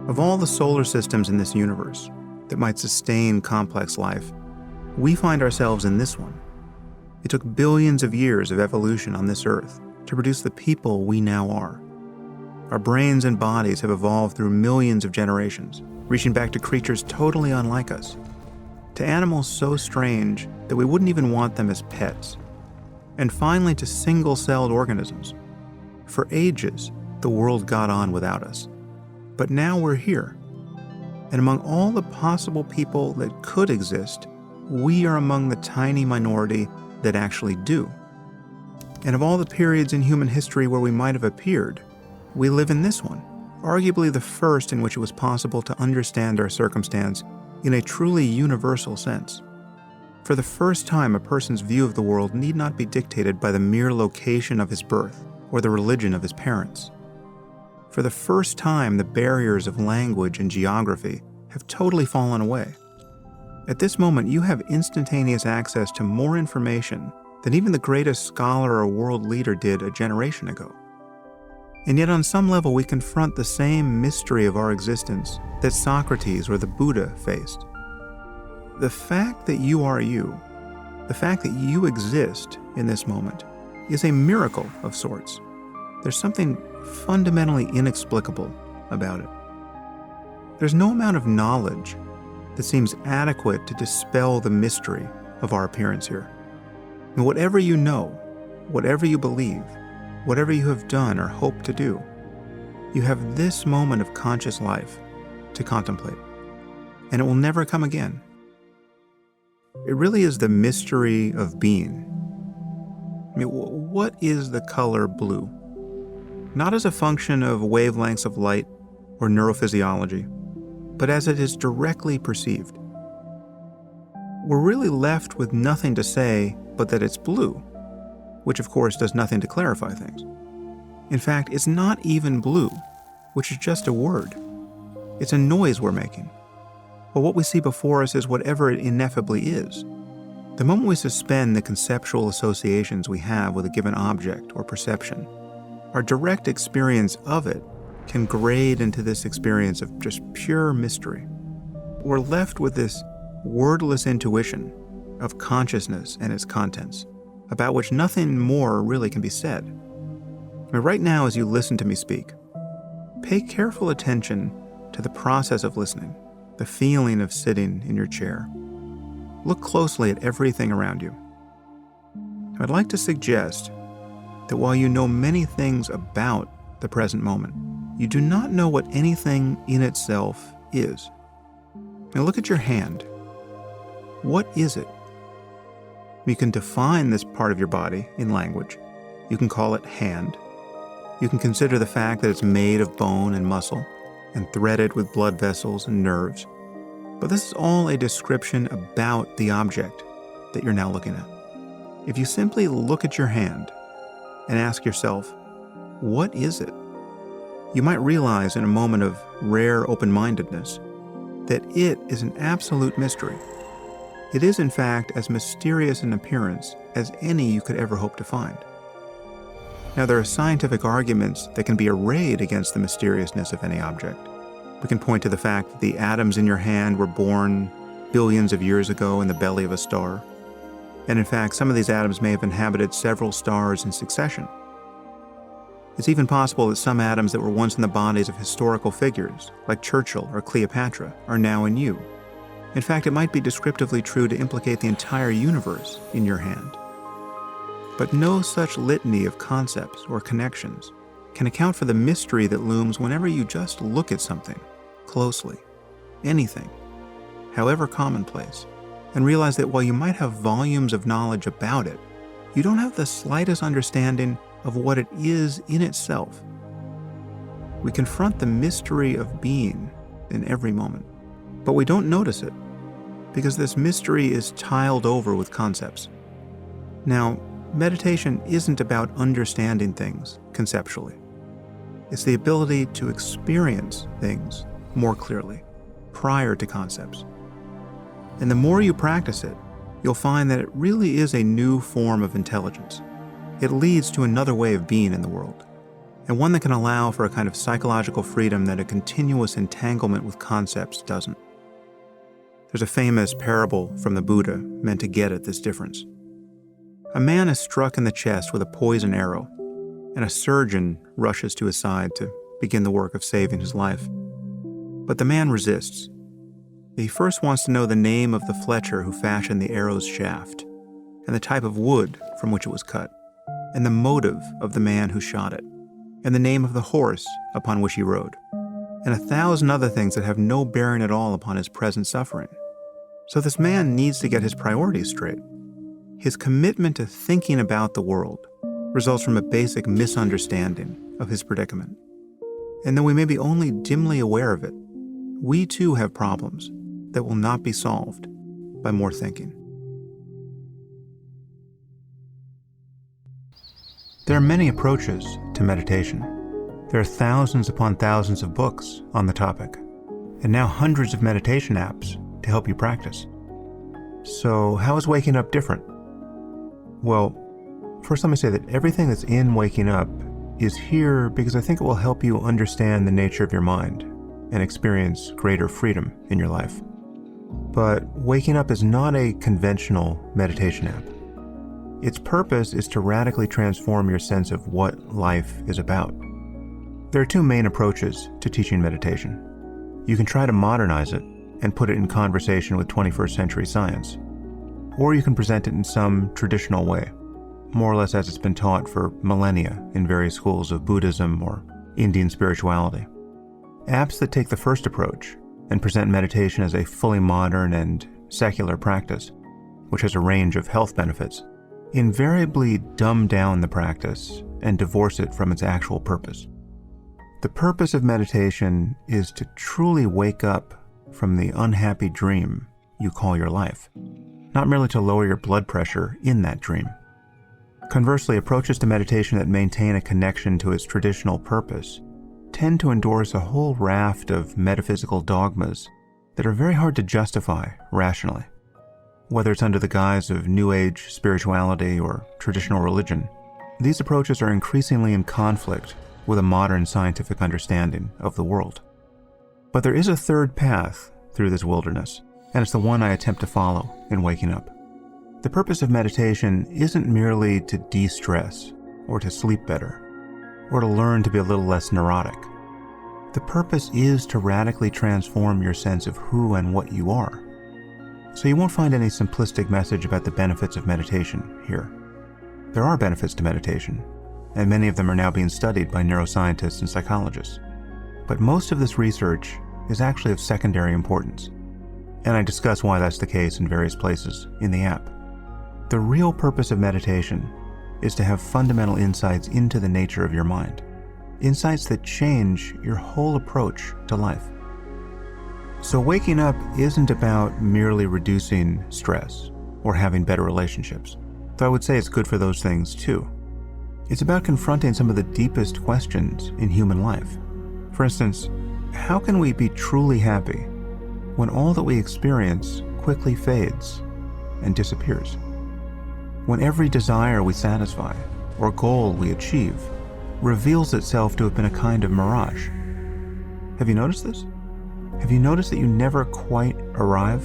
Of all the solar systems in this universe that might sustain complex life, we find ourselves in this one. It took billions of years of evolution on this Earth to produce the people we now are. Our brains and bodies have evolved through millions of generations, reaching back to creatures totally unlike us, to animals so strange that we wouldn't even want them as pets, and finally to single-celled organisms. For ages, the world got on without us. But now we're here. And among all the possible people that could exist, we are among the tiny minority that actually do. And of all the periods in human history where we might have appeared, we live in this one, arguably the first in which it was possible to understand our circumstance in a truly universal sense. For the first time, a person's view of the world need not be dictated by the mere location of his birth or the religion of his parents. For the first time, the barriers of language and geography have totally fallen away. At this moment, you have instantaneous access to more information than even the greatest scholar or world leader did a generation ago. And yet on some level, we confront the same mystery of our existence that Socrates or the Buddha faced. The fact that you are you, the fact that you exist in this moment, is a miracle of sorts. There's something fundamentally inexplicable about it. There's no amount of knowledge that seems adequate to dispel the mystery of our appearance here. And whatever you know, whatever you believe, whatever you have done or hope to do, you have this moment of conscious life to contemplate, and it will never come again. It really is the mystery of being. I mean, what is the color blue? Not as a function of wavelengths of light or neurophysiology, but as it is directly perceived. We're really left with nothing to say but that it's blue, which of course does nothing to clarify things. In fact, it's not even blue, which is just a word. It's a noise we're making. But what we see before us is whatever it ineffably is. The moment we suspend the conceptual associations we have with a given object or perception, our direct experience of it can grade into this experience of just pure mystery. We're left with this wordless intuition of consciousness and its contents, about which nothing more really can be said. I mean, right now, as you listen to me speak, pay careful attention to the process of listening, the feeling of sitting in your chair. Look closely at everything around you. I'd like to suggest that while you know many things about the present moment, you do not know what anything in itself is. Now look at your hand. What is it? You can define this part of your body in language. You can call it hand. You can consider the fact that it's made of bone and muscle and threaded with blood vessels and nerves. But this is all a description about the object that you're now looking at. If you simply look at your hand and ask yourself, what is it? You might realize in a moment of rare open-mindedness that it is an absolute mystery. It is, in fact, as mysterious in appearance as any you could ever hope to find. Now, there are scientific arguments that can be arrayed against the mysteriousness of any object. We can point to the fact that the atoms in your hand were born billions of years ago in the belly of a star. And in fact, some of these atoms may have inhabited several stars in succession. It's even possible that some atoms that were once in the bodies of historical figures, like Churchill or Cleopatra, are now in you. In fact, it might be descriptively true to implicate the entire universe in your hand. But no such litany of concepts or connections can account for the mystery that looms whenever you just look at something closely, anything, however commonplace, and realize that while you might have volumes of knowledge about it, you don't have the slightest understanding of what it is in itself. We confront the mystery of being in every moment, but we don't notice it because this mystery is tiled over with concepts. Now, meditation isn't about understanding things conceptually. It's the ability to experience things more clearly, prior to concepts. And the more you practice it, you'll find that it really is a new form of intelligence. It leads to another way of being in the world. and one that can allow for a kind of psychological freedom that a continuous entanglement with concepts doesn't. There's a famous parable from the Buddha meant to get at this difference. A man is struck in the chest with a poison arrow, and a surgeon rushes to his side to begin the work of saving his life. But the man resists. He first wants to know the name of the fletcher who fashioned the arrow's shaft, and the type of wood from which it was cut, and the motive of the man who shot it, and the name of the horse upon which he rode, and 1,000 other things that have no bearing at all upon his present suffering. So this man needs to get his priorities straight. His commitment to thinking about the world results from a basic misunderstanding of his predicament. And though we may be only dimly aware of it, we too have problems that will not be solved by more thinking. There are many approaches to meditation. There are thousands upon thousands of books on the topic, and now hundreds of meditation apps to help you practice. So how is waking up different? Well, first let me say that everything that's in Waking Up is here because I think it will help you understand the nature of your mind and experience greater freedom in your life. But Waking Up is not a conventional meditation app. Its purpose is to radically transform your sense of what life is about. There are two main approaches to teaching meditation. You can try to modernize it and put it in conversation with 21st century science, or you can present it in some traditional way, more or less as it's been taught for millennia in various schools of Buddhism or Indian spirituality. Apps that take the first approach and present meditation as a fully modern and secular practice, which has a range of health benefits, invariably dumb down the practice and divorce it from its actual purpose. The purpose of meditation is to truly wake up from the unhappy dream you call your life, not merely to lower your blood pressure in that dream. Conversely, approaches to meditation that maintain a connection to its traditional purpose tend to endorse a whole raft of metaphysical dogmas that are very hard to justify rationally. Whether it's under the guise of New Age spirituality or traditional religion, these approaches are increasingly in conflict with a modern scientific understanding of the world. But there is a third path through this wilderness, and it's the one I attempt to follow in Waking Up. The purpose of meditation isn't merely to de-stress, or to sleep better, or to learn to be a little less neurotic. The purpose is to radically transform your sense of who and what you are. So you won't find any simplistic message about the benefits of meditation here. There are benefits to meditation, and many of them are now being studied by neuroscientists and psychologists. But most of this research is actually of secondary importance, and I discuss why that's the case in various places in the app. The real purpose of meditation is to have fundamental insights into the nature of your mind, insights that change your whole approach to life. So Waking Up isn't about merely reducing stress or having better relationships, though I would say it's good for those things too. It's about confronting some of the deepest questions in human life. For instance, how can we be truly happy when all that we experience quickly fades and disappears? When every desire we satisfy or goal we achieve reveals itself to have been a kind of mirage? Have you noticed this? Have you noticed that you never quite arrive?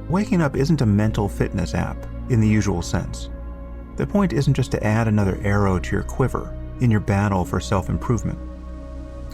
Waking Up isn't a mental fitness app in the usual sense. The point isn't just to add another arrow to your quiver in your battle for self-improvement.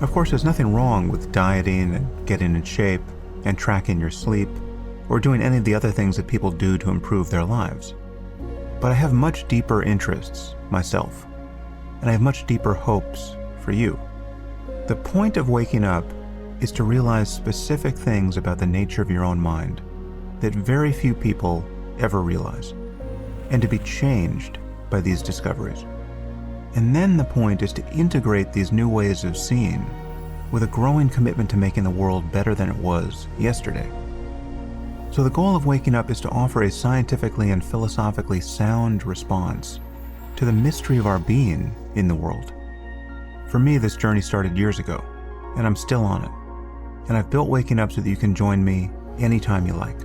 Of course, there's nothing wrong with dieting and getting in shape and tracking your sleep or doing any of the other things that people do to improve their lives. But I have much deeper interests myself, and I have much deeper hopes for you. The point of Waking Up is to realize specific things about the nature of your own mind that very few people ever realize, and to be changed by these discoveries. And then the point is to integrate these new ways of seeing with a growing commitment to making the world better than it was yesterday. So the goal of Waking Up is to offer a scientifically and philosophically sound response to the mystery of our being in the world. For me, this journey started years ago, and I'm still on it. And I've built Waking Up so that you can join me anytime you like.